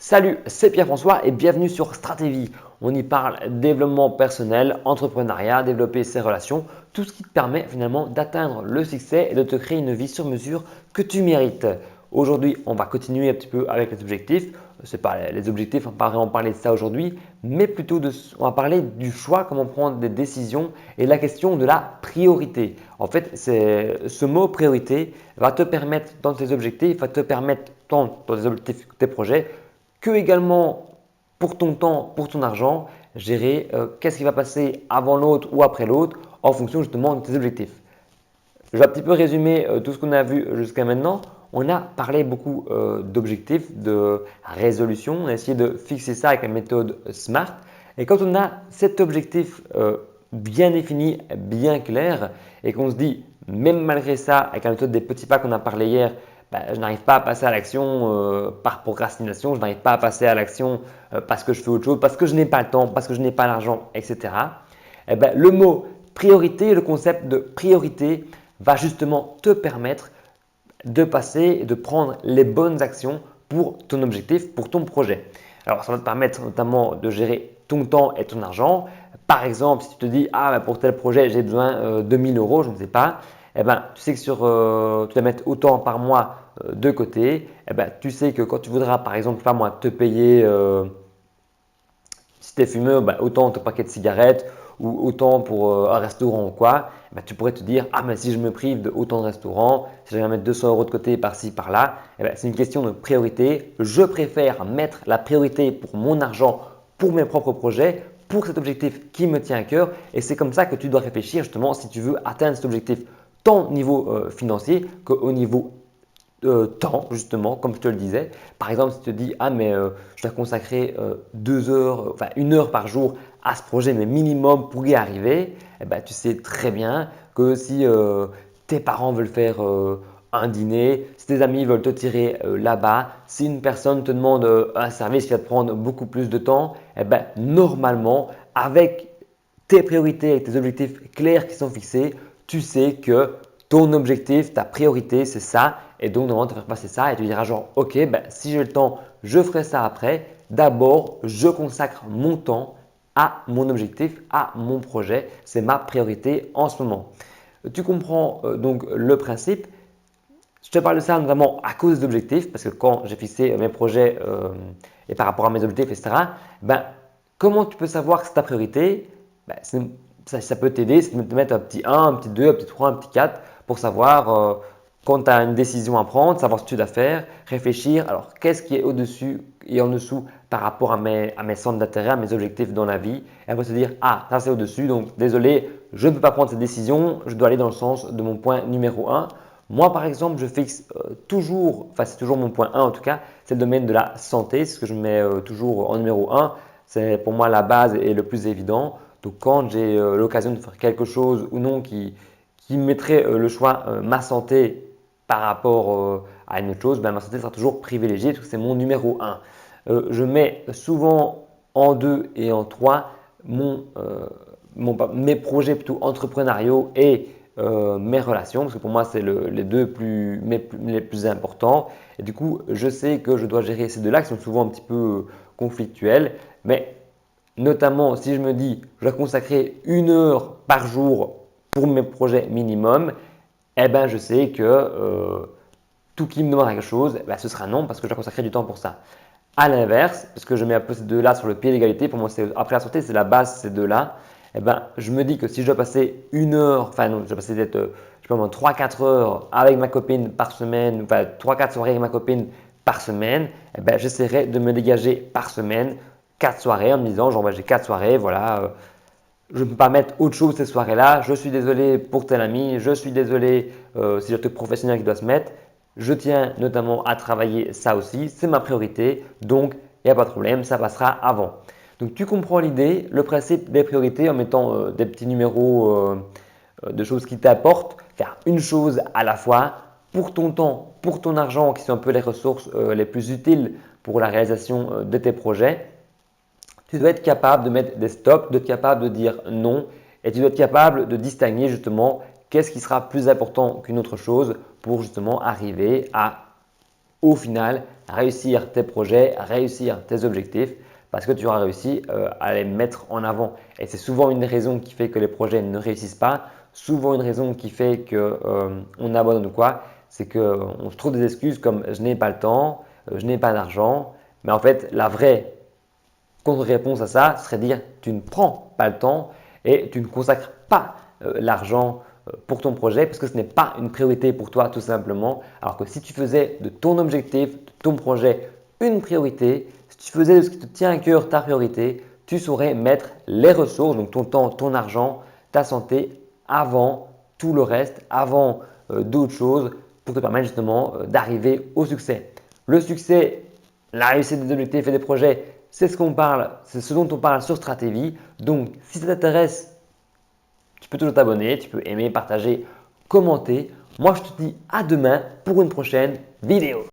Salut, c'est Pierre-François et bienvenue sur Stratégie. On y parle développement personnel, entrepreneuriat, développer ses relations, tout ce qui te permet finalement d'atteindre le succès et de te créer une vie sur mesure que tu mérites. Aujourd'hui, on va continuer un petit peu avec les objectifs. Ce n'est pas les objectifs, on va pas vraiment parler de ça aujourd'hui, mais plutôt on va parler du choix, comment prendre des décisions et la question de la priorité. En fait, ce mot priorité va te permettre dans tes objectifs, va te permettre tant dans tes objectifs que tes projets que également pour ton temps, pour ton argent, gérer qu'est-ce qui va passer avant l'autre ou après l'autre en fonction justement de tes objectifs. Je vais un petit peu résumer tout ce qu'on a vu jusqu'à maintenant. On a parlé beaucoup d'objectifs, de résolutions. On a essayé de fixer ça avec la méthode SMART. Et quand on a cet objectif bien défini, bien clair, et qu'on se dit, même malgré ça, avec la méthode des petits pas qu'on a parlé hier, je n'arrive pas à passer à l'action par procrastination, je n'arrive pas à passer à l'action parce que je fais autre chose, parce que je n'ai pas le temps, parce que je n'ai pas l'argent, etc. Le mot priorité, le concept de priorité va justement te permettre de passer et de prendre les bonnes actions pour ton objectif, pour ton projet. Alors, ça va te permettre notamment de gérer ton temps et ton argent. Par exemple, si tu te dis, pour tel projet, j'ai besoin de 1000 euros, je ne sais pas, tu sais que tu vas mettre autant par mois de côté. Tu sais que quand tu voudras, par exemple, pas moi, te payer, si tu es fumeur, autant ton paquet de cigarettes ou autant pour un restaurant ou quoi, tu pourrais te dire, mais si je me prive de autant de restaurants, si je vais mettre 200 euros de côté par-ci, par-là, c'est une question de priorité. Je préfère mettre la priorité pour mon argent, pour mes propres projets, pour cet objectif qui me tient à cœur. Et c'est comme ça que tu dois réfléchir justement si tu veux atteindre cet objectif tant au niveau financier qu'au niveau temps, justement, comme je te le disais. Par exemple, si tu te dis, je dois consacrer 2 heures, enfin 1 heure par jour à ce projet, mais minimum pour y arriver, tu sais très bien que si tes parents veulent faire un dîner, si tes amis veulent te tirer là-bas, si une personne te demande un service qui va te prendre beaucoup plus de temps, normalement, avec tes priorités et tes objectifs clairs qui sont fixés, tu sais que ton objectif, ta priorité, c'est ça. Et donc, normalement, tu vas faire passer ça et tu diras genre, ok, si j'ai le temps, je ferai ça après. D'abord, je consacre mon temps à mon objectif, à mon projet. C'est ma priorité en ce moment. Tu comprends donc le principe. Je te parle de ça notamment à cause des objectifs, parce que quand j'ai fixé mes projets et par rapport à mes objectifs, etc., comment tu peux savoir que c'est ta priorité? Ça peut t'aider, c'est de te mettre un petit 1, un petit 2, un petit 3, un petit 4 pour savoir quand tu as une décision à prendre, savoir ce que tu dois faire, réfléchir. Alors, qu'est-ce qui est au-dessus et en dessous par rapport à mes centres d'intérêt, à mes objectifs dans la vie? Et après se dire, ça c'est au-dessus, donc désolé, je ne peux pas prendre cette décision, je dois aller dans le sens de mon point numéro 1. Moi, par exemple, je fixe toujours, enfin c'est toujours mon point 1 en tout cas, c'est le domaine de la santé, c'est ce que je mets toujours en numéro 1. C'est pour moi la base et le plus évident. Donc quand j'ai l'occasion de faire quelque chose ou non qui mettrait le choix ma santé par rapport à une autre chose, ma santé sera toujours privilégiée parce que c'est mon numéro 1. Je mets souvent en 2 et en 3 mes projets plutôt entrepreneuriaux et mes relations, parce que pour moi, c'est les deux les plus importants. Et du coup, je sais que je dois gérer ces deux-là qui sont souvent un petit peu conflictuels. Mais notamment, si je me dis, je dois consacrer 1 heure par jour pour mes projets minimum, je sais que tout qui me demande quelque chose, ce sera non parce que je dois consacrer du temps pour ça. À l'inverse, parce que je mets un peu ces deux-là sur le pied d'égalité, pour moi, après la santé, c'est la base, ces deux-là. Je me dis que si je dois passer 1 heure, enfin non, je dois passer peut-être, je sais pas 3-4 heures avec ma copine par semaine, enfin 3-4 soirées avec ma copine par semaine, j'essaierai de me dégager par semaine 4 soirées en me disant, genre, j'ai 4 soirées, voilà, je ne peux pas mettre autre chose ces soirées-là. Je suis désolé pour tel ami, je suis désolé si j'ai un truc professionnel qui doit se mettre. Je tiens notamment à travailler ça aussi, c'est ma priorité, donc il n'y a pas de problème, ça passera avant. Donc tu comprends l'idée, le principe des priorités en mettant des petits numéros de choses qui t'apportent, faire une chose à la fois pour ton temps, pour ton argent, qui sont un peu les ressources les plus utiles pour la réalisation de tes projets. Tu dois être capable de mettre des stops, de être capable de dire non et tu dois être capable de distinguer justement qu'est-ce qui sera plus important qu'une autre chose pour justement arriver à au final réussir tes projets, réussir tes objectifs parce que tu auras réussi à les mettre en avant. Et c'est souvent une raison qui fait que les projets ne réussissent pas, souvent une raison qui fait qu'on abandonne ou quoi, c'est qu'on se trouve des excuses comme je n'ai pas le temps, je n'ai pas d'argent. Mais en fait, la vraie contre-réponse à ça serait de dire tu ne prends pas le temps et tu ne consacres pas l'argent pour ton projet parce que ce n'est pas une priorité pour toi tout simplement. Alors que si tu faisais de ton objectif, de ton projet une priorité, si tu faisais de ce qui te tient à cœur ta priorité, tu saurais mettre les ressources, donc ton temps, ton argent, ta santé avant tout le reste, avant d'autres choses pour te permettre justement d'arriver au succès. Le succès, la réussite des objectifs et des projets, c'est ce dont on parle sur Stratégie. Donc, si ça t'intéresse, tu peux toujours t'abonner, tu peux aimer, partager, commenter. Moi, je te dis à demain pour une prochaine vidéo.